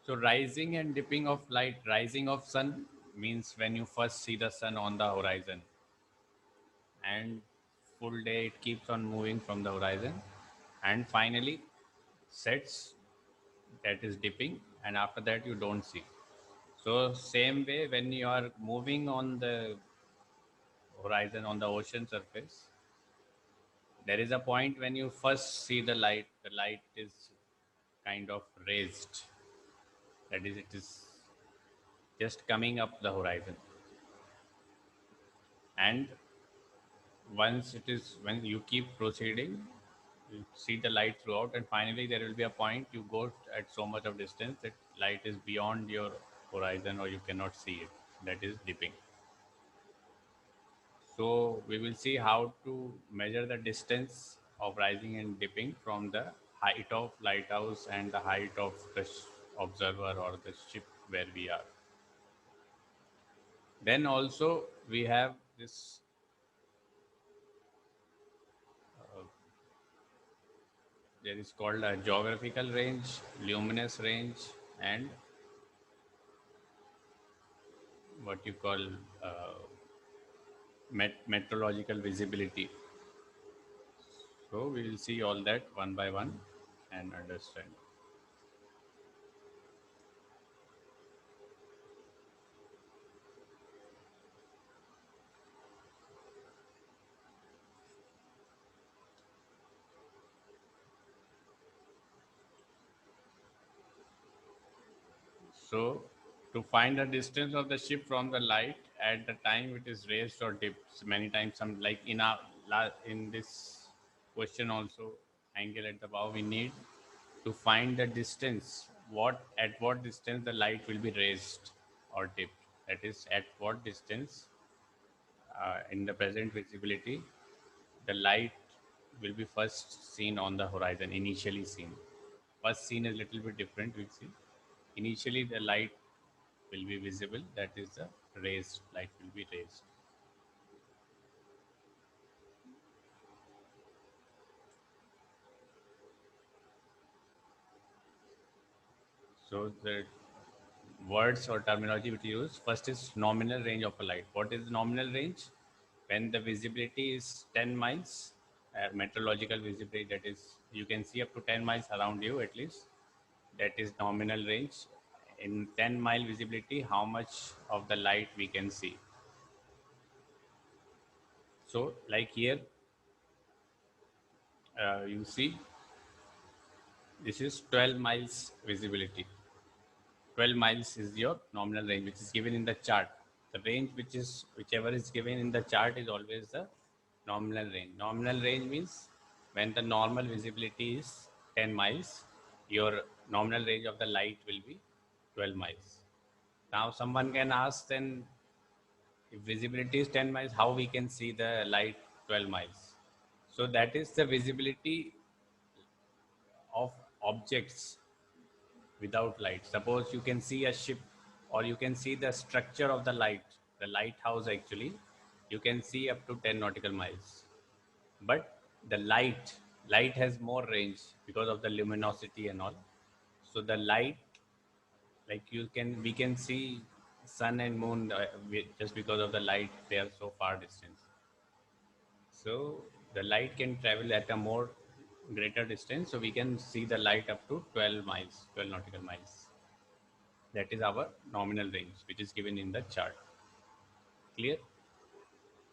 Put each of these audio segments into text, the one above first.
So rising and dipping of light, rising of sun means when you first see the sun on the horizon, and full day it keeps on moving from the horizon, and finally sets, that is dipping, and after that you don't see. So same way when you are moving on the horizon on the ocean surface, there is a point when you first see the light is kind of raised, that is it is just coming up the horizon, and once it is, when you keep proceeding, you see the light throughout, and finally there will be a point you go at so much of distance that light is beyond your horizon or you cannot see it, that is dipping. So we will see how to measure the distance of rising and dipping from the height of lighthouse and the height of the observer or the ship where we are. Then also we have this, there is called a geographical range, luminous range, and what you call uh, meteorological visibility. So we will see all that one by one and understand. So to find the distance of the ship from the light at the time it is raised or dipped, many times, some like in our in this question also, angle at the bow, we need to find the distance, what at what distance the light will be raised or dipped, that is at what distance in the present visibility the light will be first seen on the horizon, initially seen. First seen is little bit different, we see. Initially the light will be visible, that is the raised light will be raised. So the words or terminology which you use, first is nominal range of a light. What is nominal range? When the visibility is 10 miles, meteorological visibility, that is you can see up to 10 miles around you at least, that is nominal range. In 10-mile visibility, how much of the light we can see? So like here, you see this is 12 miles visibility. 12 miles is your nominal range, which is given in the chart. The range which is whichever is given in the chart is always the nominal range. Nominal range means when the normal visibility is 10 miles, your nominal range of the light will be 12 miles. Now someone can ask, then if visibility is 10 miles, how we can see the light 12 miles? So that is the visibility of objects without light. Suppose you can see a ship, or you can see the structure of the lighthouse actually, you can see up to 10 nautical miles. But the light has more range because of the luminosity and all. So the light, like we can see sun and moon just because of the light, they are so far distance. So the light can travel at a more greater distance. So we can see the light up to 12 miles, 12 nautical miles. That is our nominal range, which is given in the chart. Clear?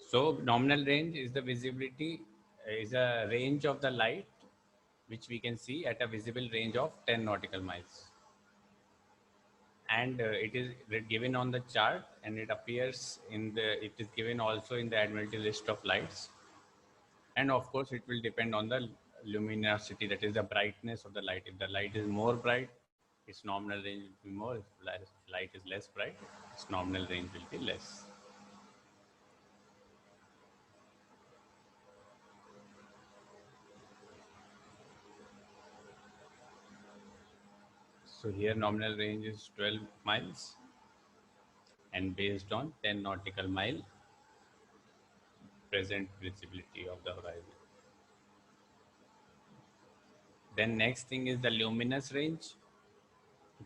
So nominal range is the visibility, is a range of the light which we can see at a visible range of 10 nautical miles. And it is given on the chart, and it appears in the, it is given also in the Admiralty list of lights. And of course, it will depend on the luminosity, that is the brightness of the light. If the light is more bright, its nominal range will be more. If light is less bright, its nominal range will be less. So here nominal range is 12 miles and based on 10 nautical mile present visibility of the horizon. Then next thing is the luminous range.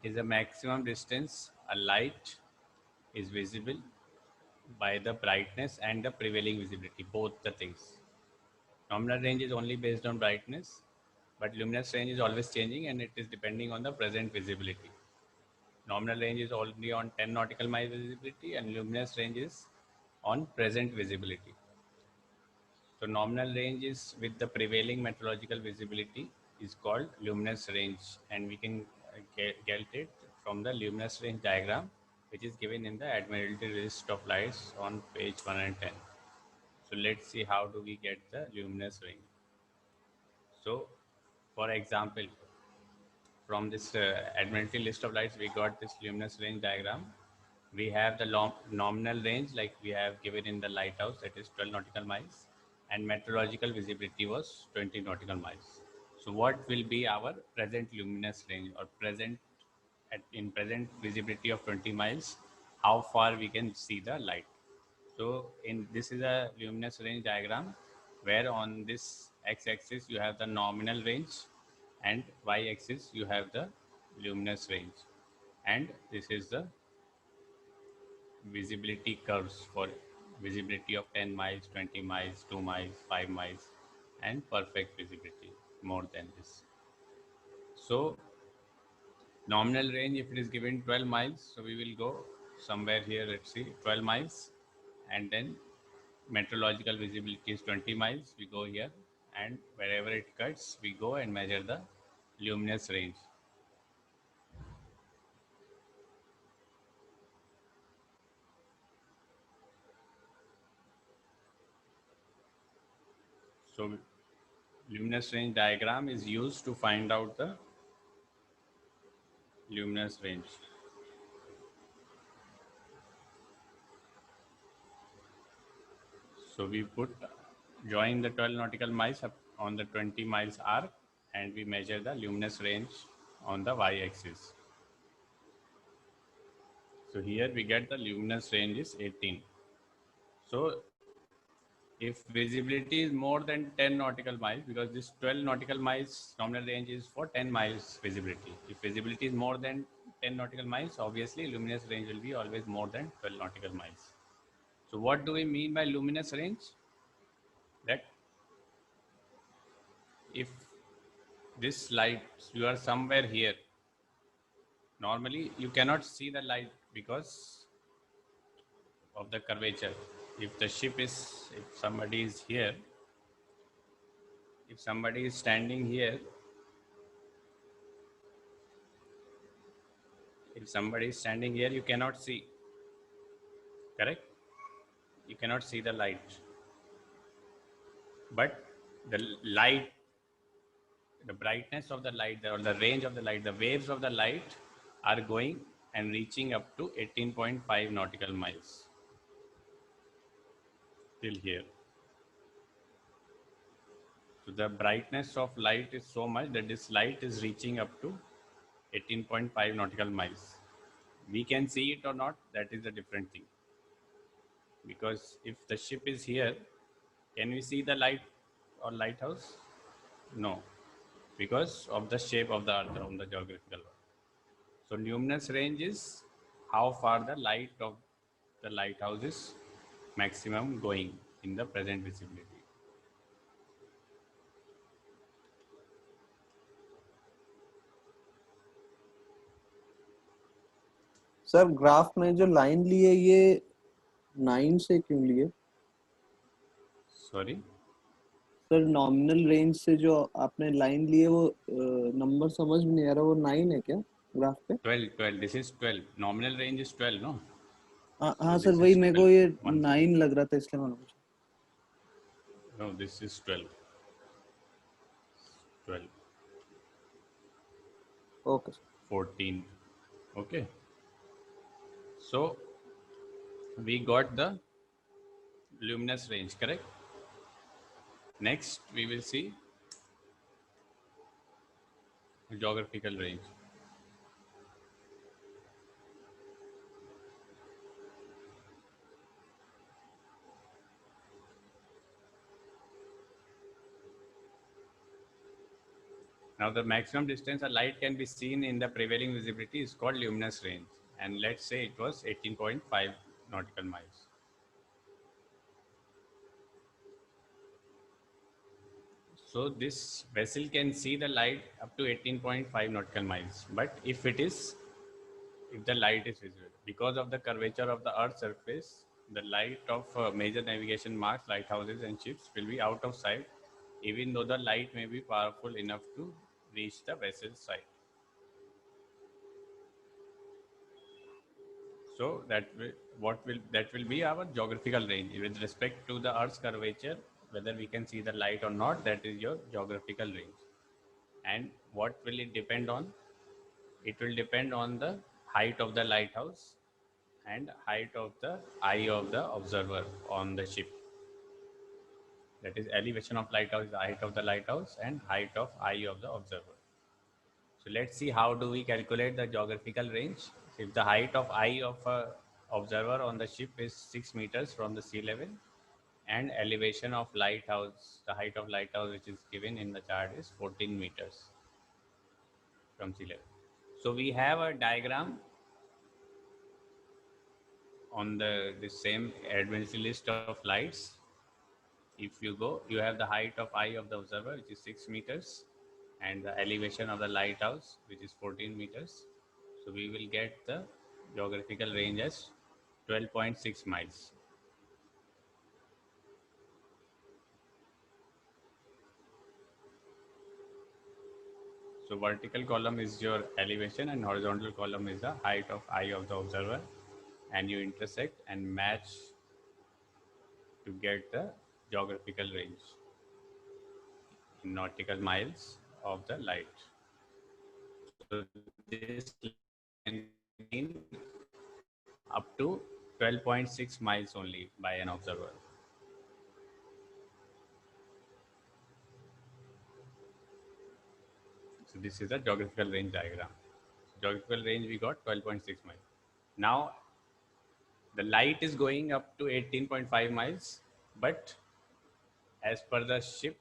It is the maximum distance a light is visible by the brightness and the prevailing visibility, both the things. Nominal range is only based on brightness, but luminous range is always changing and it is depending on the present visibility. Nominal range is only on 10 nautical mile visibility and luminous range is on present visibility. So nominal range is with the prevailing meteorological visibility is called luminous range, and we can get it from the luminous range diagram, which is given in the Admiralty list of lights on page 110. So let's see how do we get the luminous range. So for example, from this Admiralty list of lights, we got this luminous range diagram. We have the nominal range like we have given in the lighthouse, that is 12 nautical miles, and meteorological visibility was 20 nautical miles. So what will be our present luminous range, or in present visibility of 20 miles, how far we can see the light? So in this is a luminous range diagram where on this x-axis you have the nominal range and y-axis you have the luminous range, and this is the visibility curves for visibility of 10 miles, 20 miles, 2 miles, 5 miles, and perfect visibility more than this. So nominal range, if it is given 12 miles, so we will go somewhere here, let's see, 12 miles, and then meteorological visibility is 20 miles, we go here, and wherever it cuts, we go and measure the luminous range. So luminous range diagram is used to find out the luminous range. So we join the 12 nautical miles up on the 20 miles arc, and we measure the luminous range on the y-axis. So here we get the luminous range is 18. So if visibility is more than 10 nautical miles, because this 12 nautical miles nominal range is for 10 miles visibility. If visibility is more than 10 nautical miles, obviously luminous range will be always more than 12 nautical miles. So what do we mean by luminous range? That if this light, you are somewhere here, normally you cannot see the light because of the curvature. If the ship is, if somebody is here, if somebody is standing here, if somebody is standing here, you cannot see, correct? You cannot see the light. But the light, the brightness of the light, or the range of the light, the waves of the light are going and reaching up to 18.5 nautical miles till here. So the brightness of light is so much that this light is reaching up to 18.5 nautical miles. We can see it or not, that is a different thing. Because if the ship is here, can we see the light or lighthouse? No, because of the shape of the earth on the geographical world. So luminous range is how far the light of the lighthouse is maximum going in the present visibility. Sir graph में जो line ली है ये 9 से क्यों लिए? Sorry? Sir nominal range से जो आपने लाइन ली है वो नंबर समझ में नहीं आ रहा, वो 9 है क्या ग्राफ पे? 12. This is 12. Nominal range is 12, no? हाँ So सर, this वही is मेरे 12. को ये 1. 9 लग रहा था, इसलिए मैंने पूछा. No, this is 12. 12. Okay sir. 14. Okay. So we got the luminous range, correct? Next, we will see geographical range. Now the maximum distance a light can be seen in the prevailing visibility is called luminous range, and let's say it was 18.5 nautical miles. So this vessel can see the light up to 18.5 nautical miles, but if the light is visible, because of the curvature of the Earth's surface, the light of major navigation marks, lighthouses and ships will be out of sight, even though the light may be powerful enough to reach the vessel's side. So that will be our geographical range with respect to the Earth's curvature, whether we can see the light or not. That is your geographical range. And what will it depend on? It will depend on the height of the lighthouse and height of the eye of the observer on the ship. That is elevation of lighthouse, the height of the lighthouse, and height of eye of the observer. So let's see how do we calculate the geographical range. If the height of eye of a observer on the ship is 6 meters from the sea level, and elevation of lighthouse, the height of lighthouse which is given in the chart is 14 meters from sea level. So we have a diagram on the same advanced list of lights. If you go, you have the height of eye of the observer, which is 6 meters, and the elevation of the lighthouse, which is 14 meters. So we will get the geographical range as 12.6 miles. So vertical column is your elevation and horizontal column is the height of eye of the observer, and you intersect and match to get the geographical range in nautical miles of the light. So this can mean up to 12.6 miles only by an observer. So this is a geographical range diagram. Geographical range we got 12.6 miles. Now the light is going up to 18.5 miles, but as per the ship,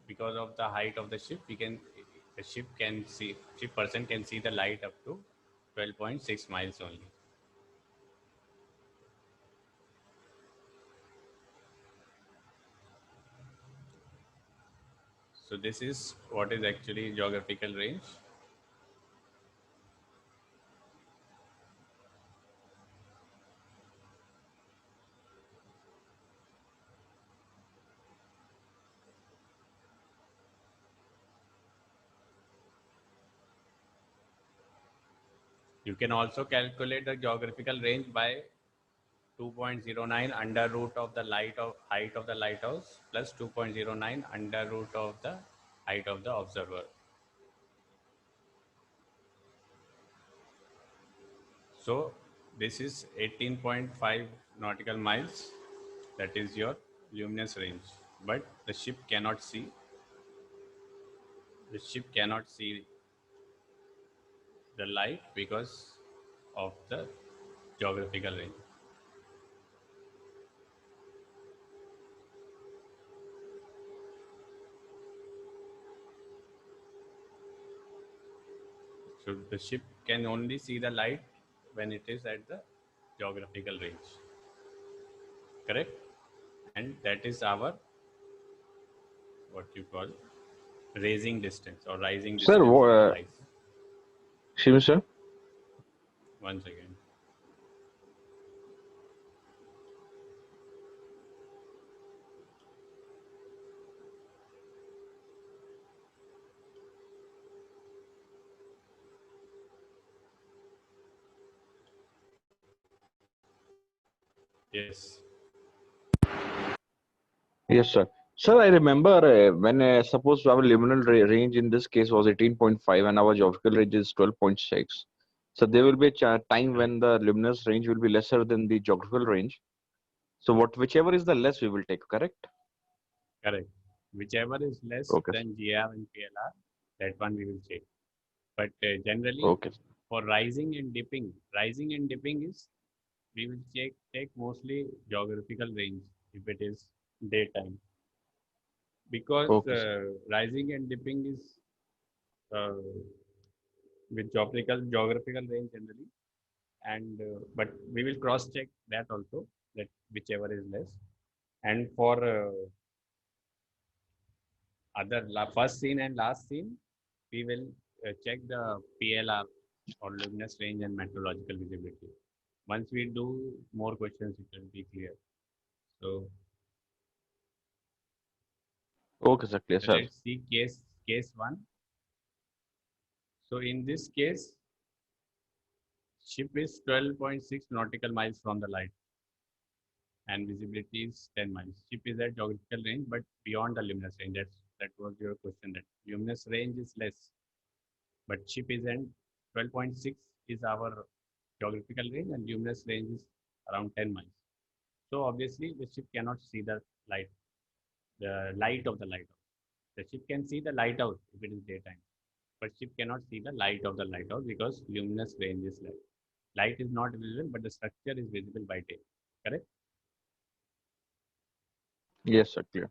because of the height of the ship, the ship person can see the light up to 12.6 miles only. So this is what is actually geographical range. You can also calculate the geographical range by 2.09 under root of the height of the lighthouse plus 2.09 under root of the height of the observer. So this is 18.5 nautical miles. That is your luminous range. But the ship cannot see. The ship cannot see the light because of the geographical range. So the ship can only see the light when it is at the geographical range. Correct? And that is our what you call raising distance or rising distance Sir, of the light. Shivam sir, One second. Yes. yes sir. Sir, I remember when suppose our luminal range in this case was 18.5 and our geographical range is 12.6. So there will be a time when the luminous range will be lesser than the geographical range. So whichever is the less we will take, correct? Correct. Whichever is less Okay. than GR and PLR, that one we will check. But generally, Okay. for rising and dipping is we will take mostly geographical range if it is daytime, because Okay. rising and dipping is with geographical range generally, and but we will cross check that also, that whichever is less. And for first scene and last scene, we will check the PLR or luminous range and meteorological visibility. Once we do more questions, it will be clear. So Okay, sir. Clear, sir. let's see case one. So in this case, ship is 12.6 nautical miles from the light and visibility is 10 miles. Ship is at geographical range, but beyond the luminous range. That was your question. That luminous range is less, but ship is at 12.6 is our geographical range, and luminous range is around 10 miles. So obviously, the ship cannot see the light of the lighthouse. The ship can see the lighthouse if it is daytime, but ship cannot see the light of the lighthouse because luminous range is less. Light is not visible, but the structure is visible by day. Correct? Yes, sir. Clear.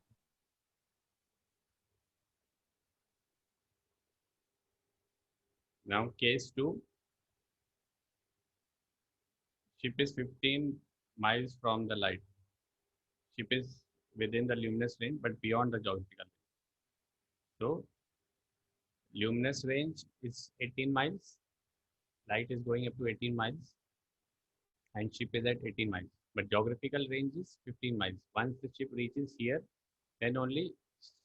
Now, case two, ship is 15 miles from the light. Ship is within the luminous range, but beyond the geographical range. So, luminous range is 18 miles. Light is going up to 18 miles, and ship is at 18 miles. But geographical range is 15 miles. Once the ship reaches here, then only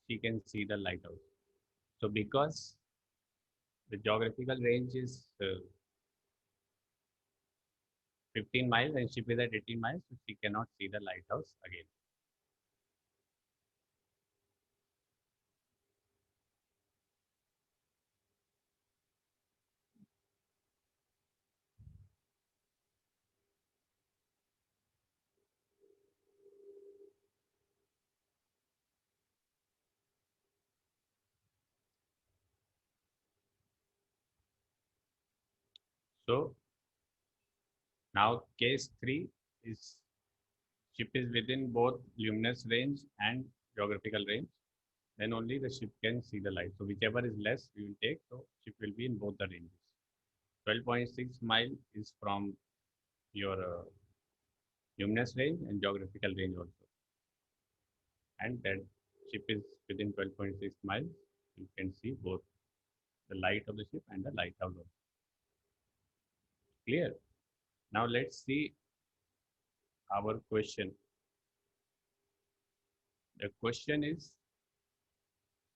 she can see the lighthouse. So, because the geographical range is 15 miles and ship is at 18 miles, so she cannot see the lighthouse again. So now case 3 is ship is within both luminous range and geographical range, then only the ship can see the light. So whichever is less we will take, so ship will be in both the ranges. 12.6 mile is from your luminous range and geographical range also. And that ship is within 12.6 miles, you can see both the light of the ship and the lighthouse also. Clear? Now let's see our question. The question is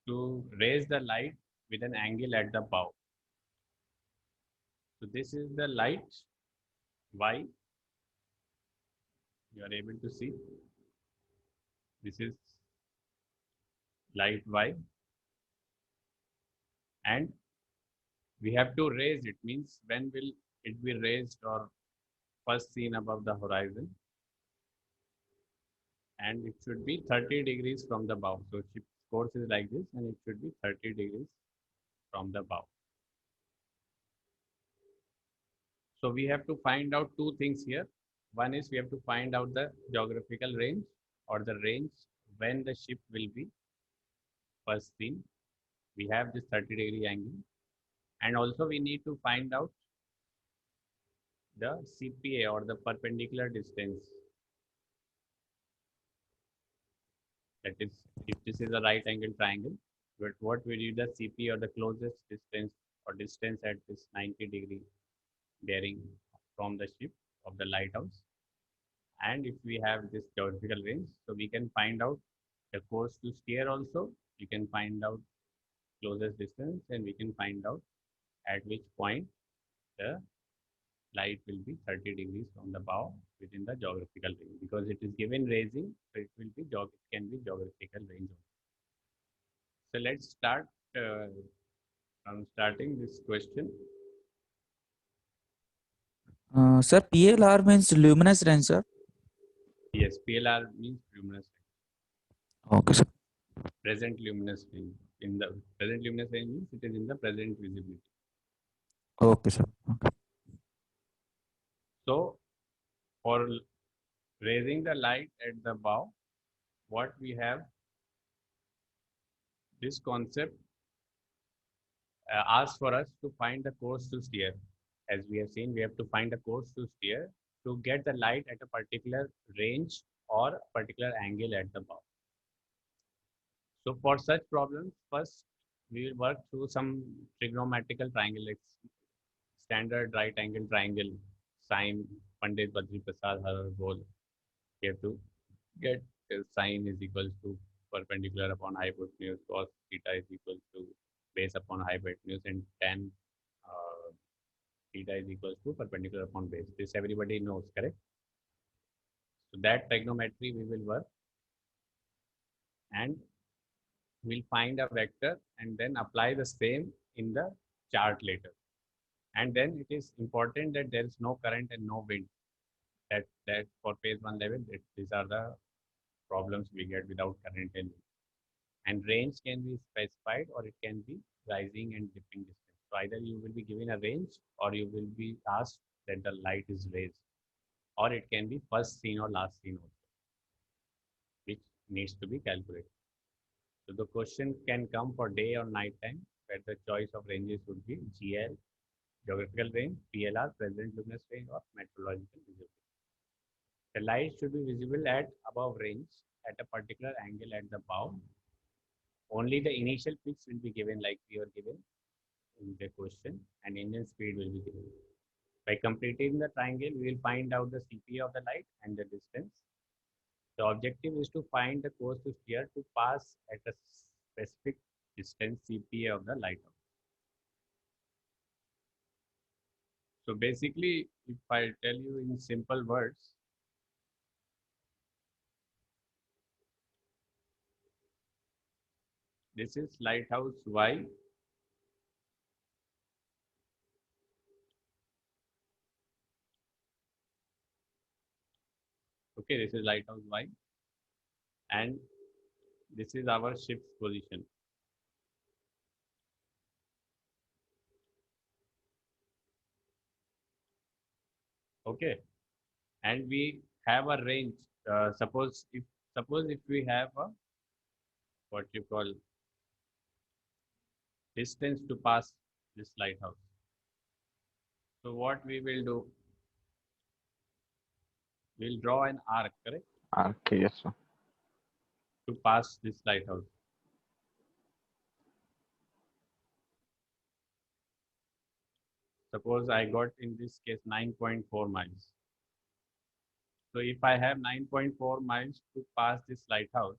to raise the light with an angle at the bow. So this is the light Y. You are able to see. This is light Y. And we have to raise it. Means when will it be raised or first seen above the horizon? And it should be 30 degrees from the bow. So ship's course is like this, and it should be 30 degrees from the bow. So we have to find out two things here. One is we have to find out the geographical range or the range when the ship will be first seen. We have this 30-degree angle. And also we need to find out the CPA or the perpendicular distance. That is, if this is a right angle triangle, but what will be the CPA or the closest distance or distance at this 90-degree bearing from the ship of the lighthouse. And if we have this geographical range, so we can find out the course to steer also. You can find out closest distance, and we can find out at which point the light will be 30 degrees from the bow within the geographical range, because it is given raising, so it will be it can be geographical range. So let's start from starting this question. Sir, PLR means luminous range, sir. Yes, PLR means luminous range. Okay, sir. Present luminous range. In the present luminous range means it is in the present visibility. Okay, sir. Okay. So for raising the light at the bow, what we have this concept asks for us to find the course to steer. As we have seen, we have to find a course to steer to get the light at a particular range or a particular angle at the bow. So for such problems, first we will work through some trigonometrical triangle, like standard right angle triangle, sine Pandit Badri Prasad Harabol. We have to get sine is equals to perpendicular upon hypotenuse, cos theta is equals to base upon hypotenuse, and tan theta is equals to perpendicular upon base. This everybody knows, correct? So that trigonometry we will work, and we'll find a vector and then apply the same in the chart later. And then it is important that there is no current and no wind. That for phase 1 level, these are the problems we get without current and wind. And range can be specified, or it can be rising and dipping distance. So either you will be given a range, or you will be asked that the light is raised, or it can be first seen or last seen also, which needs to be calculated. So the question can come for day or night time, where the choice of ranges would be GL, geographical range, PLR, present luminous range, or meteorological visibility. The light should be visible at above range at a particular angle at the bow. Only the initial pitch will be given, like we were given in the question, and engine speed will be given. By completing the triangle, we will find out the CPA of the light and the distance. The objective is to find the course to steer to pass at a specific distance CPA of the lighthouse. So basically, if I tell you in simple words, this is lighthouse Y. Okay, this is lighthouse Y, and this is our ship's position. Okay, and we have a range. Suppose if we have a what you call distance to pass this lighthouse. So what we will do, we'll draw an arc, correct, Okay, yes, sir. to pass this lighthouse. Suppose I got in this case 9.4 miles. So if I have 9.4 miles to pass this lighthouse,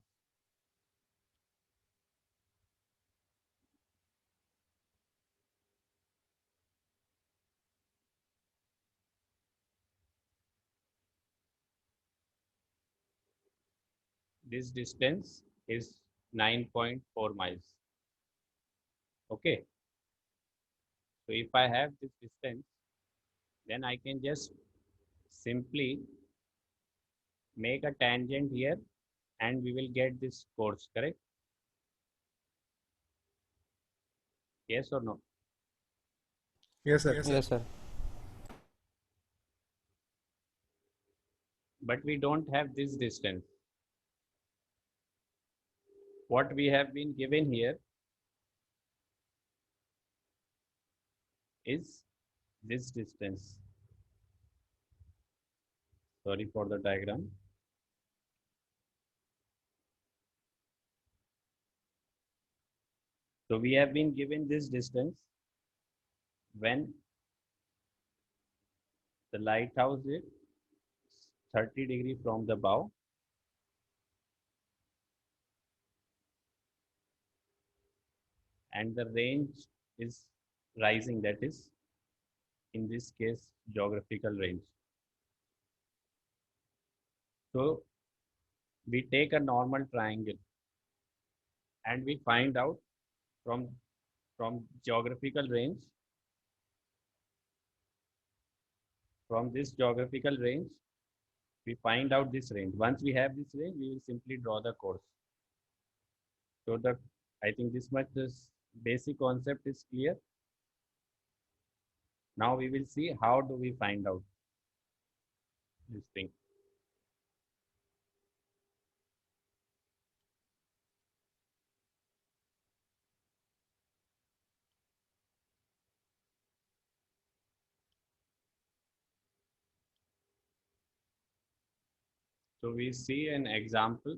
this distance is 9.4 miles. Okay. So if I have this distance, then I can just simply make a tangent here, and we will get this course, correct? Yes or no? Yes, sir. Yes, sir. But we don't have this distance. What we have been given here is this distance. Sorry for the diagram. So we have been given this distance when the lighthouse is 30 degrees from the bow, and the range is rising, that is in this case geographical range. So we take a normal triangle and we find out from geographical range, from this geographical range we find out this range. Once we have this range, we will simply draw the course. So I think this much this basic concept is clear. Now we will see how do we find out this thing. So we see an example.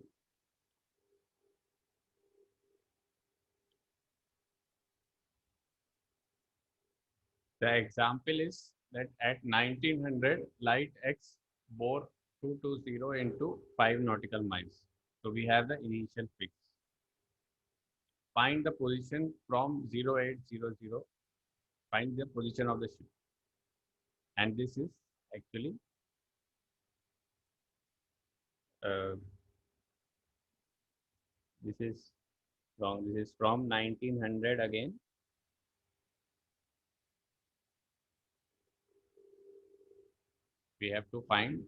The example is that at 1900, light X bore 220 into 5 nautical miles. So we have the initial fix. Find the position from 0800. Find the position of the ship. And this is actually this is wrong. This is from 1900 again. We have to find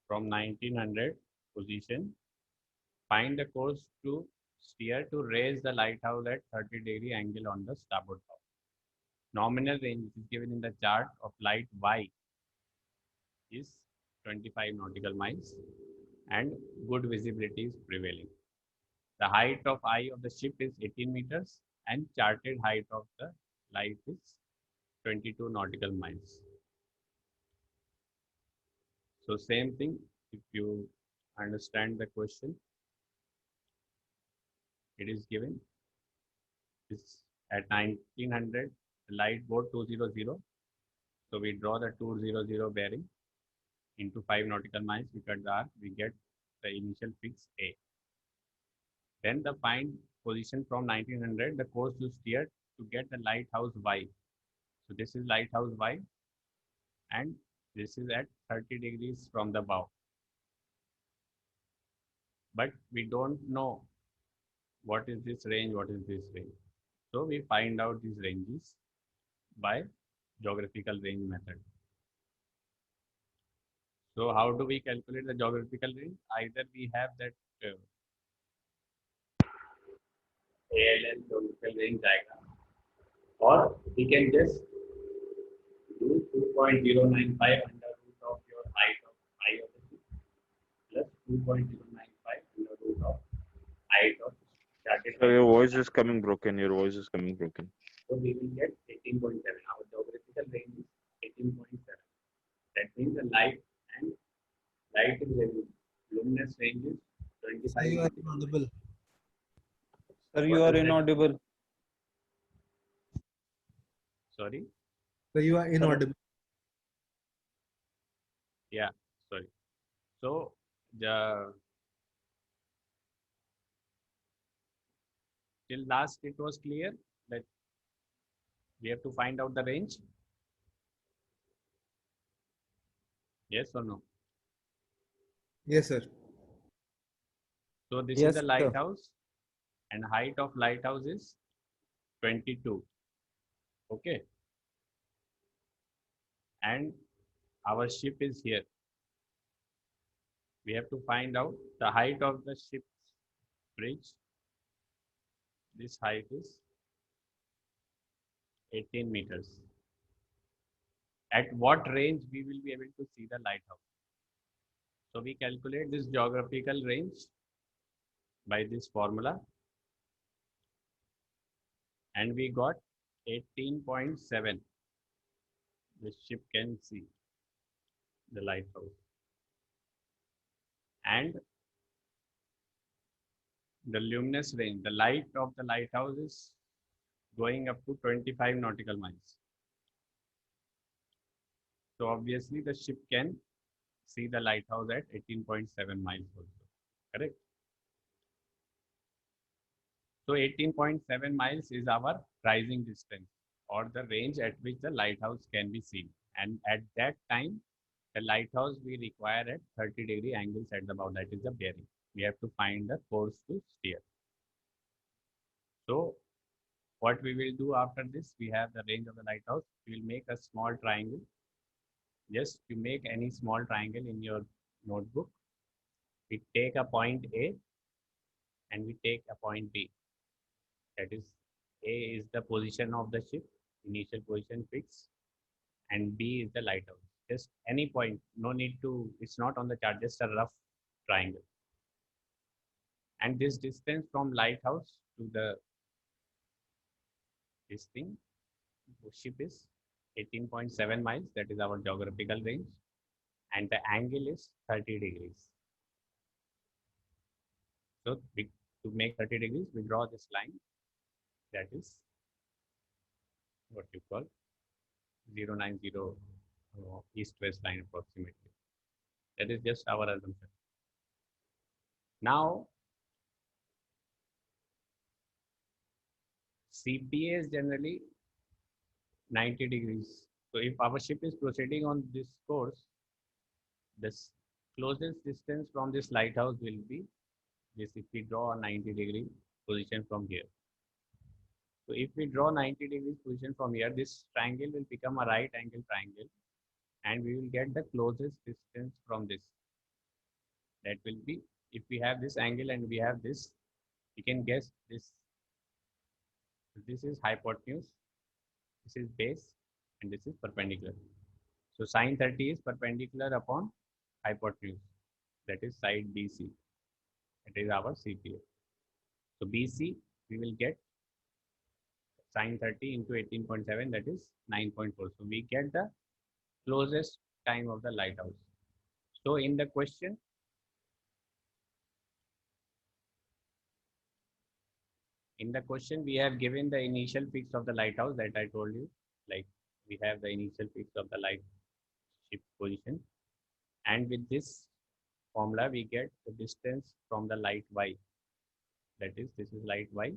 from 1900 position. Find the course to steer to raise the lighthouse at 30-degree angle on the starboard bow. Nominal range is given in the chart of light Y is 25 nautical miles and good visibility is prevailing. The height of eye of the ship is 18 meters and charted height of the light is 22 nautical miles. So same thing, if you understand the question, it is given is at 1900, the light bore 200. So we draw the 200 bearing into 5 nautical miles, we cut the arc, we get the initial fix A. Then the find position from 1900, the course to steer to get the lighthouse Y. So this is lighthouse Y and this is at 30 degrees from the bow. But we don't know what is this range, what is this range. So we find out these ranges by geographical range method. So how do we calculate the geographical range? Either we have that ALL geographical range diagram, or we can just do 2.095 under root of your height of I of the ship plus 2.095 under root of height of charted So height. your voice is coming broken. Your voice is coming broken. So we will get 18.7. Our geographical range is 18.7. That means the light and light is luminous range is 25. You are inaudible. Sir, What you are is that? inaudible. Sorry. So you are inaudible. Yeah. Sorry. So the till last it was clear that we have to find out the range. Yes or no? Yes, sir. So this Yes, is the sir. lighthouse and height of lighthouse is 22. Okay. And our ship is here. We have to find out the height of the ship's bridge. This height is 18 meters. At what range we will be able to see the lighthouse? So we calculate this geographical range by this formula and we got 18.7. The ship can see the lighthouse. And the luminous range, the light of the lighthouse is going up to 25 nautical miles. So obviously the ship can see the lighthouse at 18.7 miles also, correct? So 18.7 miles is our rising distance or the range at which the lighthouse can be seen. And at that time, the lighthouse we require at 30-degree angles at the bow, that is the bearing. We have to find the course to steer. So what we will do after this, we have the range of the lighthouse. We will make a small triangle. Just you make any small triangle in your notebook. We take a point A and we take a point B. That is, A is the position of the ship, initial position fixed, and B is the lighthouse. Just any point, no need to, it's not on the chart, just a rough triangle. And this distance from lighthouse to the this thing, the ship is 18.7 miles, that is our geographical range, and the angle is 30 degrees. So to make 30 degrees, we draw this line, that is what you call 090 east-west line approximately. That is just our assumption. Now, CPA is generally 90 degrees. So if our ship is proceeding on this course, the closest distance from this lighthouse will be this, if we draw a 90 degree position from here. So if we draw 90 degrees position from here, this triangle will become a right angle triangle, and we will get the closest distance from this. That will be, if we have this angle and we have this, we can guess this. This is hypotenuse, this is base, and this is perpendicular. So sine 30 is perpendicular upon hypotenuse, that is side BC. That is our CPA. So BC, we will get sine 30 into 18.7, that is 9.4. So we get the closest time of the lighthouse. So in the question, we have given the initial fix of the lighthouse that I told you, like we have the initial fix of the light ship position, and with this formula we get the distance from the light Y, that is, this is light Y,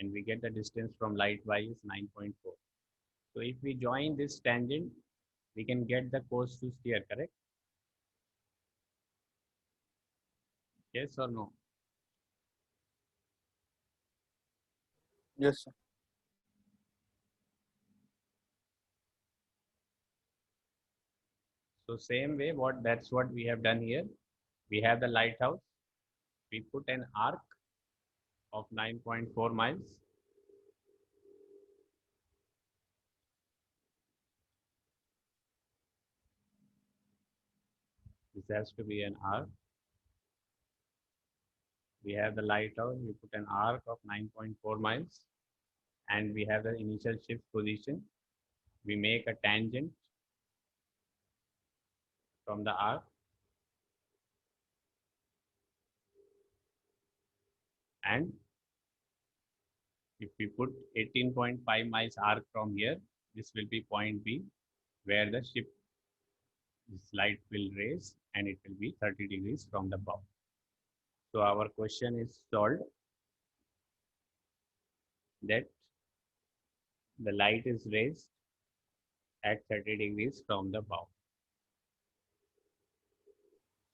and we get the distance from light Y is 9.4. So if we join this tangent, we can get the course to steer, correct? Yes or no? Yes, sir. So same way, that's what we have done here. We have the lighthouse. We put an arc of 9.4 miles. This has to be an arc. We have the lighthouse. We put an arc of 9.4 miles, and we have the initial shift position. We make a tangent from the arc, and if we put 18.5 miles arc from here, this will be point B, where the ship, this light will raise, and it will be 30 degrees from the bow. So our question is solved, that the light is raised at 30 degrees from the bow.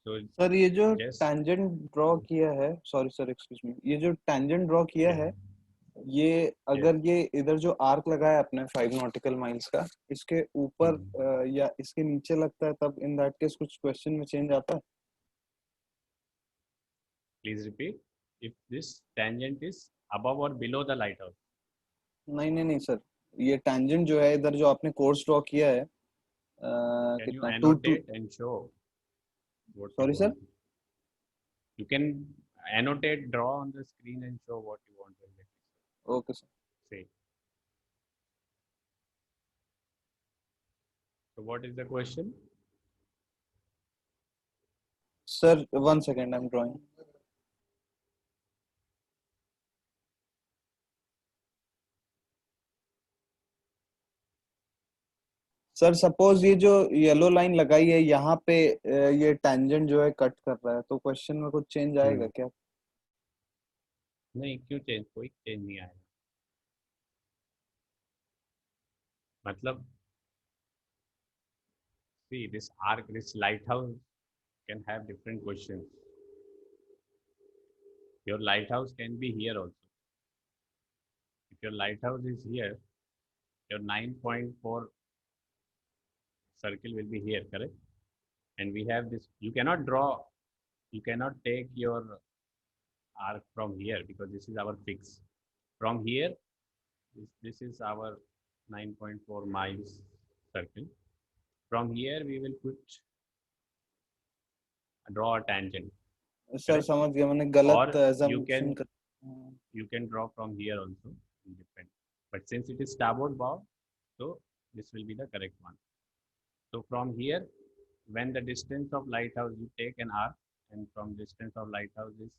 So sir ये जो just tangent draw किया है, sorry sir, excuse me, ये जो tangent draw किया है, ये अगर ये इधर जो आर्क लगा है अपने 5 नॉटिकल माइल्स का, इसके ऊपर या इसके नीचे लगता है, तब इन दैट केस कुछ क्वेश्चन में चेंज आता है? please repeat, if this tangent is above or below the lighthouse. नहीं सर, ये tangent जो है इधर जो आपने कोर्स ड्रॉ किया है, Can you कितना annotate and show what Sorry, you sir? want? You can annotate, draw on the screen and show what you want to Okay sir. say. So what is the question? Sir, 1 second, I'm drawing. Sir suppose ये जो yellow line लगाई है यहाँ पे, ये tangent जो है cut कर रहा है, तो क्वेश्चन में कुछ चेंज आएगा क्या? नहीं, क्यों चेंज? कोई चेंज नहीं आएगा. मतलब see, this arc, this lighthouse can have different questions. Your lighthouse can be here also. If your lighthouse is here, your 9.4 circle will be here, correct? And we have this, you cannot draw, you cannot take your arc from here because this is our fix. From here, this is our 9.4 miles circle. From here, we will draw a tangent. Sir समझ गया, मैंने गलत Or assumption कर. you can draw from here also, independent. But since it is starboard bow, so This will be the correct one. So from here, when the distance of lighthouse, you take an arc, and from distance of lighthouse is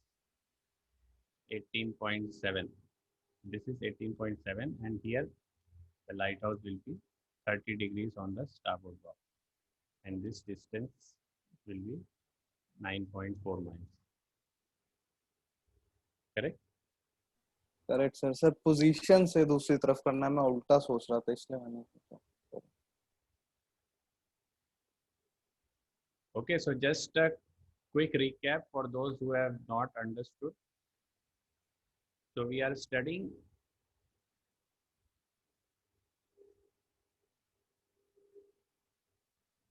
18.7. This is 18.7, and here the lighthouse will be 30 degrees on the starboard bow, and this distance will be 9.4 miles. Correct? Correct sir. Sir position से दूसरी तरफ करना है, मैं उल्टा सोच रहा था इसलिए मैंने सोचा. Okay, so just a quick recap for those who have not understood. So we are studying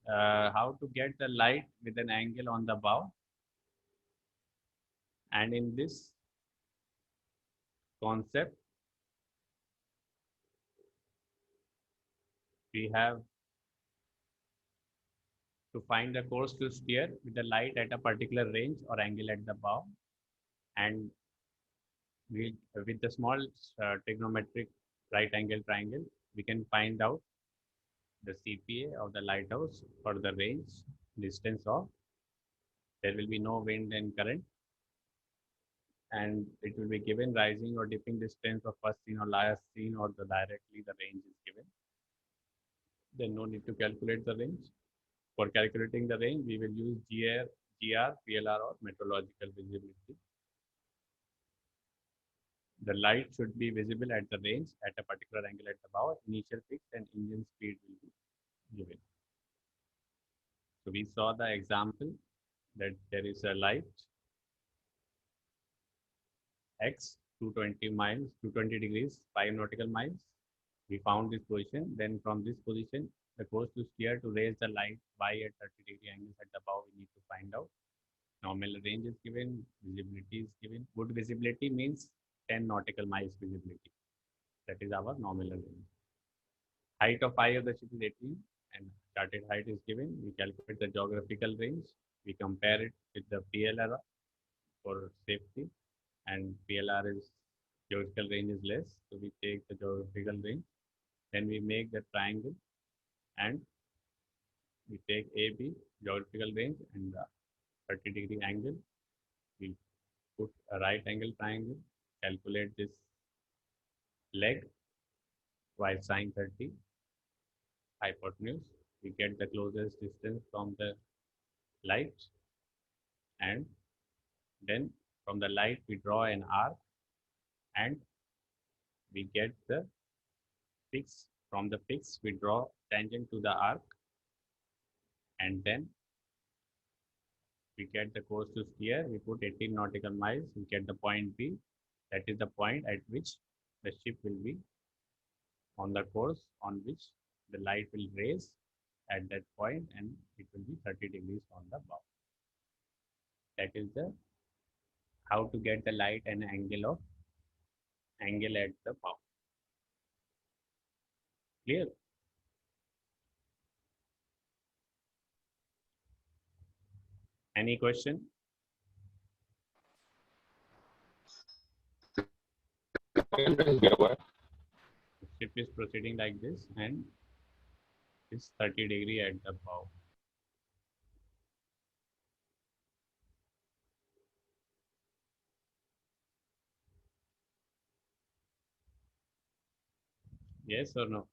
how to get the light with an angle on the bow, and in this concept we have to find the course to steer with the light at a particular range or angle at the bow, and we, with the small trigonometric right angle triangle, we can find out the CPA of the lighthouse for the range distance of. There will be no wind and current, and it will be given rising or dipping distance of first scene or last scene, or the directly the range is given. Then no need to calculate the range. For calculating the range, we will use GR, PLR, or meteorological visibility. The light should be visible at the range at a particular angle at the bow. Initial fix and engine speed will be given. So we saw the example that there is a light X 220 miles, 220 degrees, 5 nautical miles. We found this position. Then from this position, the course to steer to raise the light Y at 30-degree angles at the bow, we need to find out. Normal range is given, visibility is given. Good visibility means 10 nautical miles visibility. That is our nominal range. Height of eye of the ship is 18, and charted height is given. We calculate the geographical range. We compare it with the PLR for safety, and PLR is geographical range is less, so we take the geographical range. Then we make the triangle, and we take AB geographical range and the 30-degree angle. We put a right angle triangle, calculate this leg by sine 30 hypotenuse. We get the closest distance from the light, and then from the light we draw an arc, and we get the fix. From the fix we draw tangent to the arc, and then we get the course to steer. We put 18 nautical miles. We get the point B. That is the point at which the ship will be on the course on which the light will raise at that point, and it will be 30 degrees on the bow. That is the how to get the light and angle at the bow. Clear? Any question? The ship is proceeding like this, and it's 30-degree at the bow. Yes or no?